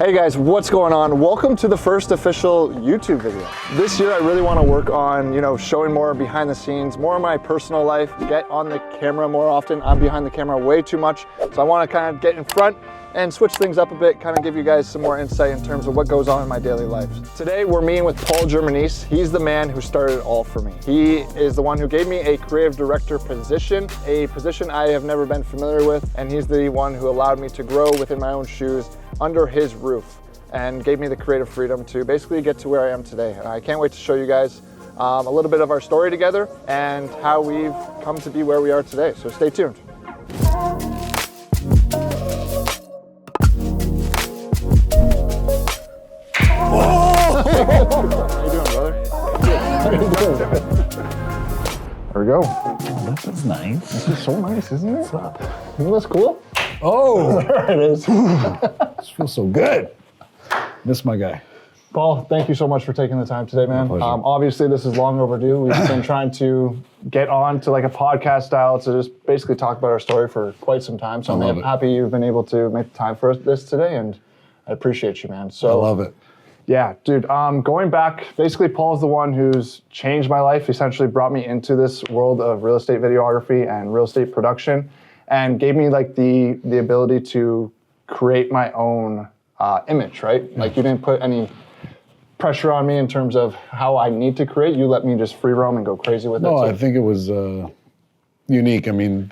Hey guys, what's going on? Welcome to the first official YouTube video. This year I really want to work on, showing more behind the scenes, more of my personal life, get on the camera more often. I'm behind the camera way too much, so I want to kind of get in front and switch things up a bit, kind of give you guys some more insight in terms of what goes on in my daily life. Today we're meeting with Paul Germanese. He's the man who started it all for me. He is the one who gave me a creative director position, a position I have never been familiar with, and he's the one who allowed me to grow within my own shoes under his roof and gave me the creative freedom to basically get to where I am today. And I can't wait to show you guys a little bit of our story together and how we've come to be where we are today. So stay tuned. How you doing, brother? How you doing? There we go. Oh, this is nice. This is so nice, isn't it? What's up? Isn't this cool? Oh, There it is. this feels so good. Miss my guy. Paul, thank you so much for taking the time today, man. My pleasure. Obviously, this is long overdue. We've been trying to get on to like a podcast style to just basically talk about our story for quite some time. So I'm happy you've been able to make the time for this today, and I appreciate you, man. So I love it. yeah, dude, going back, basically Paul's the one who's changed my life, essentially brought me into this world of real estate videography and real estate production, and gave me like the ability to create my own image, right? Yeah. Like you didn't put any pressure on me in terms of how I need to create. You let me just free roam and go crazy with it. No, I think it was unique. I mean,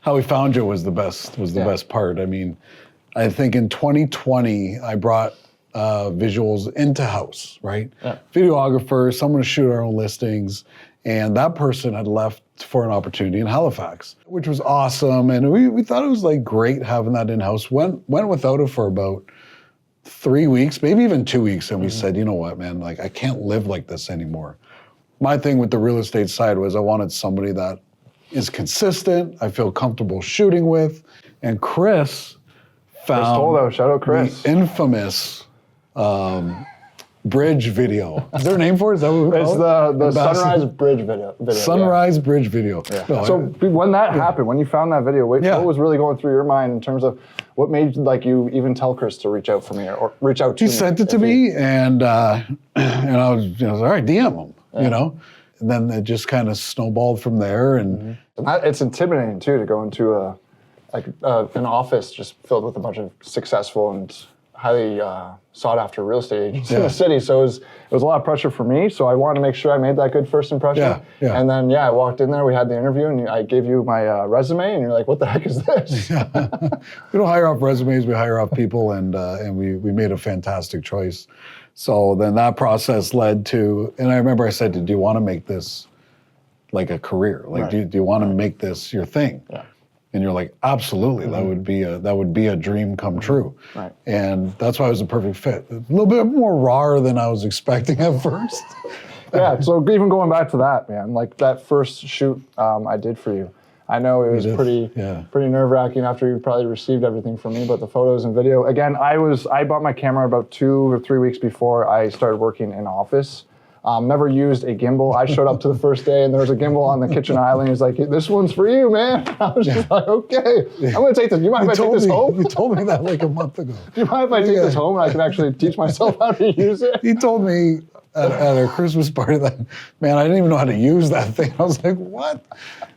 how we found you was the best part. I mean, I think in 2020, I brought visuals into house, right? Yeah. Videographer, someone to shoot our own listings, and that person had left for an opportunity in Halifax, which was awesome. And we thought it was like great having that in-house. Went without it for about 3 weeks, maybe even 2 weeks. And we said, you know what, man, like I can't live like this anymore. My thing with the real estate side was I wanted somebody that is consistent, I feel comfortable shooting with. And Chris found shout out Chris. The infamous bridge video. Is there a name for it? Is that what we call it? It's the Sunrise Bridge video. Sunrise Bridge video. Yeah. No, so when that happened, when you found that video, what was really going through your mind in terms of what made like you even tell Chris to reach out for me or reach out to me? He sent it to me, and I was all right, DM him, And then it just kind of snowballed from there. And it's intimidating too to go into an office just filled with a bunch of successful and highly sought after real estate agents in the city. So it was a lot of pressure for me. So I wanted to make sure I made that good first impression. Yeah. And then, I walked in there, we had the interview, and I gave you my resume, and you're like, what the heck is this? We don't hire off resumes, we hire off people, and we made a fantastic choice. So then that process led to, and I remember I said, do you want to make this like a career? Like, do you want to make this your thing? Yeah. And you're like, absolutely, that would be a dream come true. Right. And that's why it was a perfect fit. A little bit more raw than I was expecting at first. Yeah, so even going back to that, man, like that first shoot I did for you, I know it was pretty nerve-wracking after you probably received everything from me, but the photos and video, again, I bought my camera about 2 or 3 weeks before I started working in office. Never used a gimbal. I showed up to the first day and there was a gimbal on the kitchen island. He's like, this one's for you, man. I was just like, okay, I'm gonna take this. You mind if I take this home? You told me that like a month ago. Do you mind if I take this home and I can actually teach myself how to use it? He told me at our Christmas party that, man, I didn't even know how to use that thing. I was like, what?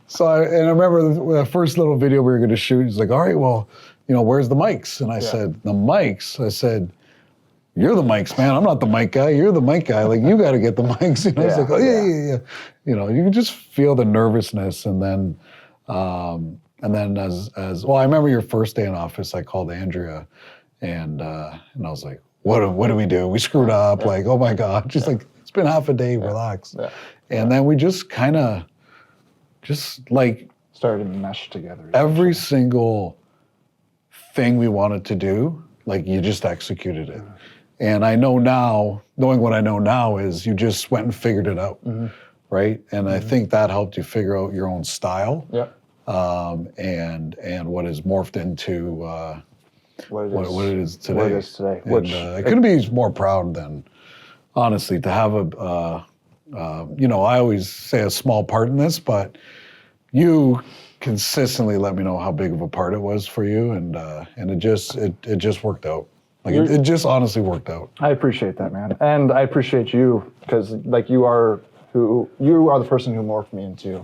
So I remember the first little video we were gonna shoot, he's like, all right, well, where's the mics? And I said, the mics? I said, you're the mics, man. I'm not the mic guy. You're the mic guy. Like, you got to get the mics. I was like, oh, yeah. You can just feel the nervousness. And then as well, I remember your first day in office, I called Andrea and I was like, what do we do? We screwed up. Like, oh my God. She's like, it's been half a day, relax. Yeah. And then we just kind of started to mesh together. Every single thing we wanted to do, like you just executed it. And I know now, knowing what I know now is you just went and figured it out, right? And I think that helped you figure out your own style, and what has morphed into what it is today. What it is today. And, I couldn't be more proud than, honestly, to have I always say a small part in this, but you consistently let me know how big of a part it was for you, and it just worked out. Like it just honestly worked out. I appreciate that, man. And I appreciate you because like you are the person who morphed me into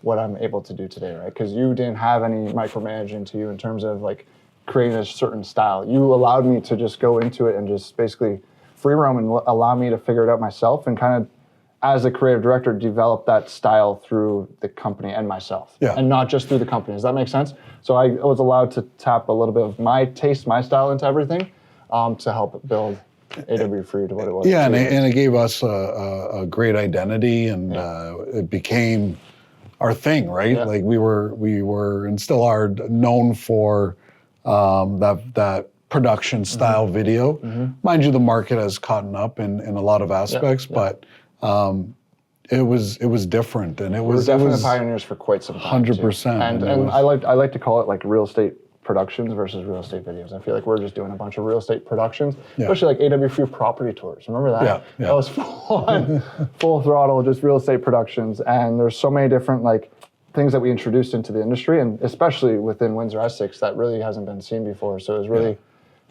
what I'm able to do today, right? Because you didn't have any micromanaging to you in terms of like creating a certain style. You allowed me to just go into it and just basically free roam and allow me to figure it out myself and kind of, as a creative director, develop that style through the company and myself, and not just through the company. Does that make sense? So I was allowed to tap a little bit of my taste, my style into everything to help build AW Free to what it was. Yeah, and it gave us a great identity, and it became our thing, right? Like we were and still are known for that production style video. Mind you, the market has caught up in a lot of aspects, but it was different, and it was definitely pioneers for quite some time. 100%. And I like to call it like real estate productions versus real estate videos. I feel like we're just doing a bunch of real estate productions, especially like AW Free property tours. Remember that? That was full throttle, just real estate productions. And there's so many different like things that we introduced into the industry, and especially within Windsor Essex, that really hasn't been seen before. So it was really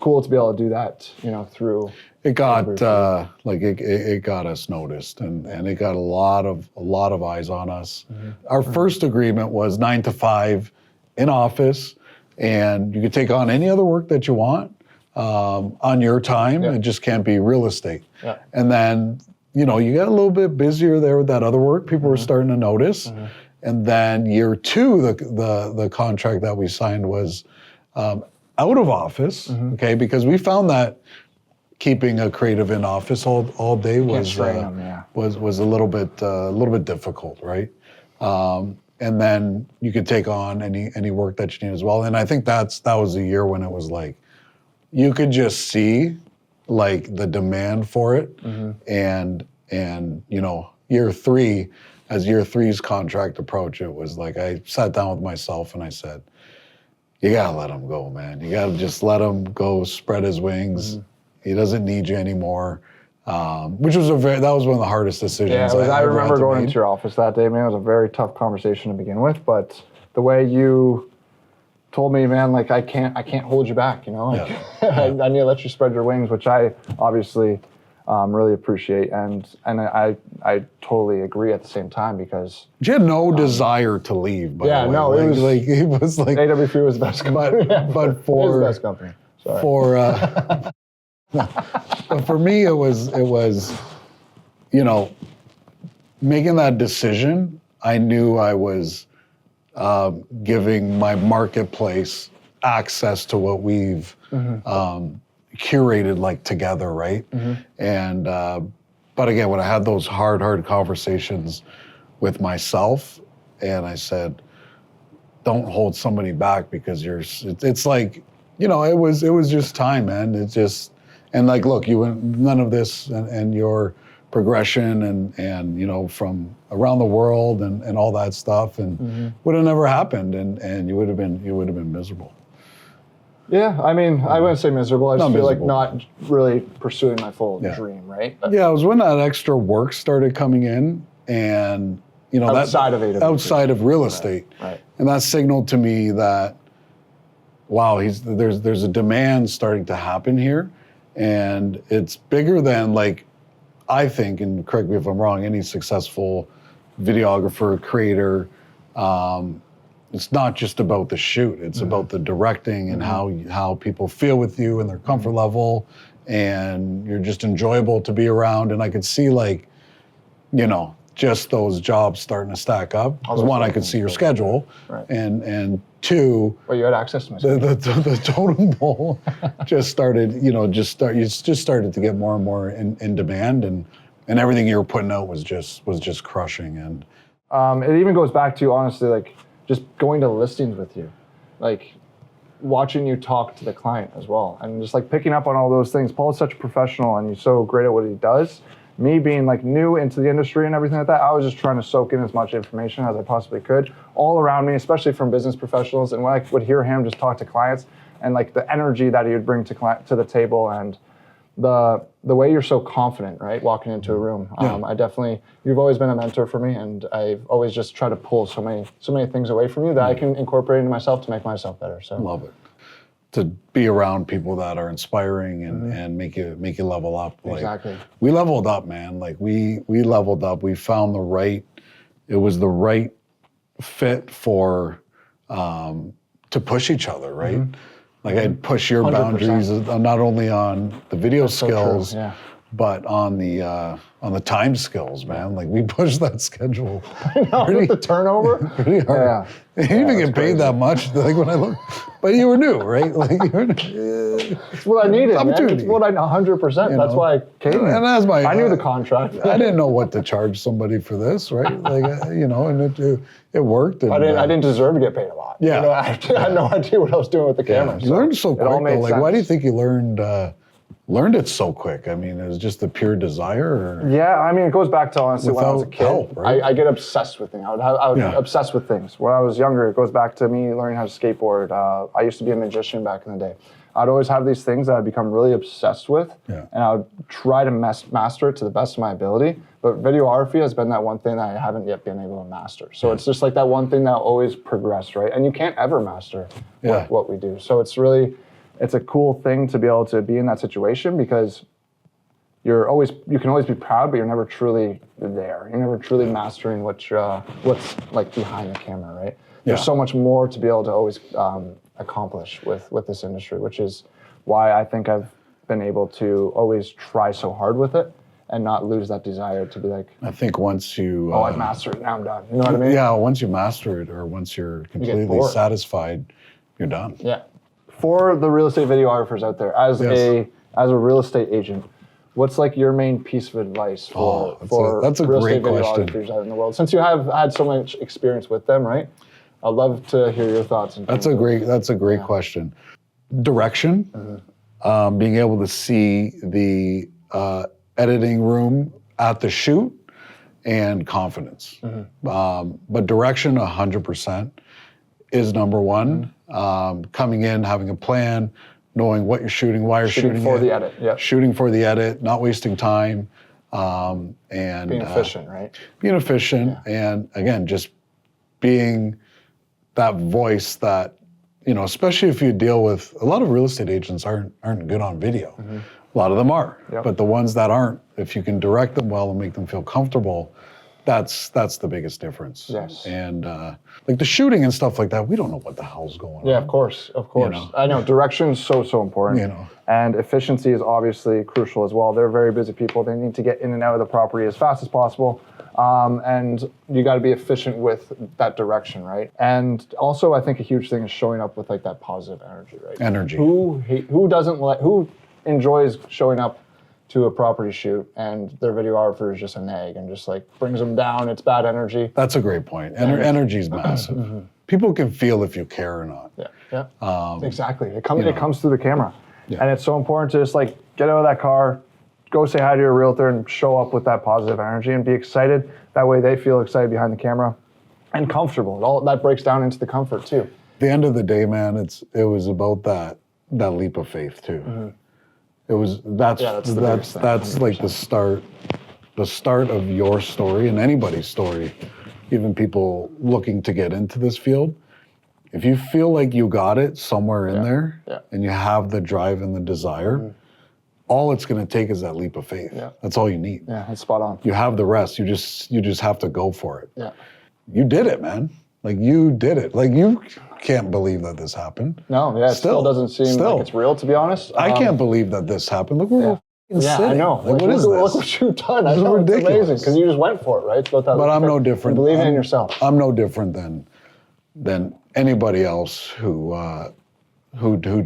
cool to be able to do that, through. It got it got us noticed, and it got a lot of eyes on us. Our first agreement was 9 to 5 in office, and you could take on any other work that you want on your time. It just can't be real estate. And then you get a little bit busier there with that other work. People were starting to notice, and then year 2, the contract that we signed was out of office. Okay, because we found that keeping a creative in office all day was a little bit difficult, right? And then you could take on any work that you need as well. And I think that was a year when it was like you could just see like the demand for it, and year 3, as year 3's contract approached, it was like I sat down with myself and I said, "You gotta let him go, man. You gotta just let him go, spread his wings." He doesn't need you anymore, which was that was one of the hardest decisions. I remember going into your office that day, man. It was a very tough conversation to begin with, but the way you told me, man, like I can't hold you back, I need to let you spread your wings, which I obviously really appreciate, and I totally agree at the same time because you had no desire to leave. By the way. No, it was like AW Free was the best company, but for it was the best company. Sorry. But for me, it was making that decision. I knew I was giving my marketplace access to what we've curated like together, right? And but again, when I had those hard conversations with myself, and I said, "Don't hold somebody back because it's like." It was just time, man. It's just, and like, look, none of this and your progression and from around the world and all that stuff and would have never happened, and you would have been miserable. Yeah, I mean, I wouldn't say miserable. I just feel like not really pursuing my full dream, right? But it was when that extra work started coming in, and outside of real estate, right. And that signaled to me that, wow, there's a demand starting to happen here, and it's bigger than, like, I think, and correct me if I'm wrong, any successful videographer, creator, it's not just about the shoot, it's about the directing and how people feel with you and their comfort level, and you're just enjoyable to be around. And I could see, like, just those jobs starting to stack up. One, I could see your schedule, right. And 2, well, you had access to my schedule. The totem pole just started, just started to get more and more in demand, and everything you were putting out was just crushing. And it even goes back to, honestly, like just going to listings with you, like watching you talk to the client as well, and just like picking up on all those things. Paul is such a professional, and he's so great at what he does. Me being like new into the industry and everything like that, I was just trying to soak in as much information as I possibly could all around me, especially from business professionals. And when I would hear him just talk to clients and like the energy that he would bring to the table, and the way you're so confident, right, walking into a room. You've always been a mentor for me, and I've always just tried to pull so many things away from you that I can incorporate into myself to make myself better. So love it. to be around people that are inspiring and make you level up. Like, Exactly. we leveled up, man. Like we leveled up. We found it was the right fit for to push each other, right? Like I'd push your 100%. boundaries not only on the video skills, So true, yeah. but on the time skills, man. Like we pushed that schedule With the turnover? pretty hard. Yeah. You didn't even that's get paid crazy. that much. Like when I look, but you were new, right? Like you were. It's what I needed, man. Opportunity. It's what I 100%. That's why I came. And that's my. I knew the contract. I didn't know what to charge somebody for this, right? Like and it worked. And, I didn't deserve to get paid a lot. Yeah. I had no idea what I was doing with the camera. You learned so quick, all though. made Like, why do you sense. think you learned it so quick? I mean, it was just the pure desire. Or? Yeah, I mean, it goes back to honestly when I was a Without kid. help, right? I get obsessed with things. I was obsessed with things. When I was younger, it goes back to me learning how to skateboard. I used to be a magician back in the day. I'd always have these things that I'd become really obsessed with, and I would try to master it to the best of my ability. But videography has been that one thing that I haven't yet been able to master. So it's just like that one thing that always progress, right? And you can't ever master what we do. So it's a cool thing to be able to be in that situation because you can always be proud, but you're never truly there. You're never truly mastering what's like behind the camera, right? There's so much more to be able to always accomplish with this industry, which is why I think I've been able to always try so hard with it and not lose that desire to be like, I think once you I've mastered it, now I'm done. You know what I mean? Yeah, once you master it or once you're completely bored. satisfied, you're done. Yeah. For the real estate videographers out there, as a real estate agent, what's like your main piece of advice for that's a real great estate question. videographers out in the world? Since you have had so much experience with them, right? I'd love to hear your thoughts. That's a great question. Direction, being able to see the editing room at the shoot, and confidence. But direction, 100% is number one. Coming in, having a plan, knowing what you're shooting, why you're shooting for it, the edit. Yeah. shooting for the edit, not wasting time, and Being efficient, right? being efficient, and again, just being that voice that, especially if you deal with a lot of real estate agents aren't good on video. A lot of them are, but the ones that aren't, if you can direct them well and make them feel comfortable, that's the biggest difference. Yes. And like the shooting and stuff like that, we don't know what the hell's going on. Yeah, of course. I know direction is so important. And efficiency is obviously crucial as well. They're very busy people. They need to get in and out of the property as fast as possible. And you got to be efficient with that direction, right? And also, I think a huge thing is showing up with like that positive energy, right? Energy. Who enjoys showing up to a property shoot and their videographer is just a nag and just like brings them down? It's bad energy. That's a great point. Energy is massive. People can feel if you care or not. Exactly. It comes through the camera. And it's so important to just like get out of that car, go say hi to your realtor and show up with that positive energy and be excited. That way they feel excited behind the camera and comfortable. All that breaks down into the comfort too. At the end of the day, man, it was about that leap of faith too. That's like the start of your story and anybody's story, even people looking to get into this field. If you feel like you got it somewhere in there and you have the drive and the desire, all it's going to take is that leap of faith. That's all you need. Yeah, that's spot on. You have the rest. You just have to go for it. Yeah. You did it, man. Like you did it. Like you can't believe that this happened. No, it still doesn't seem like it's real, to be honest. I can't believe that this happened. Look where we're sitting. I know. Like, what is this? Look what you've done. I know, ridiculous. it's amazing because you just went for it, right? It's about that. But I'm no different. Believing in yourself. I'm no different than anybody else who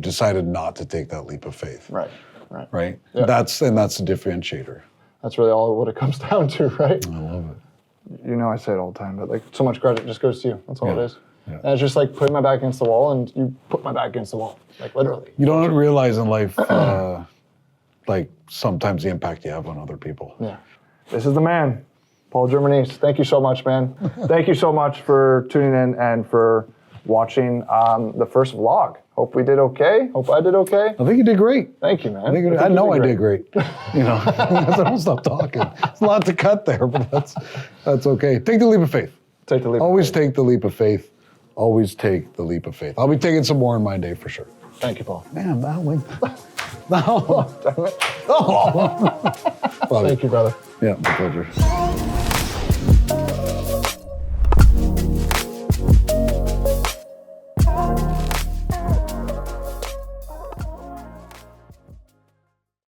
decided not to take that leap of faith. Right. Yeah. That's the differentiator. That's really all what it comes down to, right? I love it. I say it all the time, but like so much credit just goes to you. That's all it is. Yeah. And it's just like putting my back against the wall, and you put my back against the wall, like literally. You don't realize in life, like sometimes the impact you have on other people. Yeah. This is the man, Paul Germanese. Thank you so much, man. Thank you so much for tuning in and for watching the first vlog. Hope we did okay. Hope I did okay. I think you did great. Thank you, man. I know I did great. I don't stop talking. It's a lot to cut there, but that's okay. Take the leap of faith. Take the leap. Always take the leap of faith. Always take the leap of faith. I'll be taking some more in my day for sure. Thank you, Paul. Man, that went. No. Damn it. Oh. Thank you, brother. Yeah, my pleasure.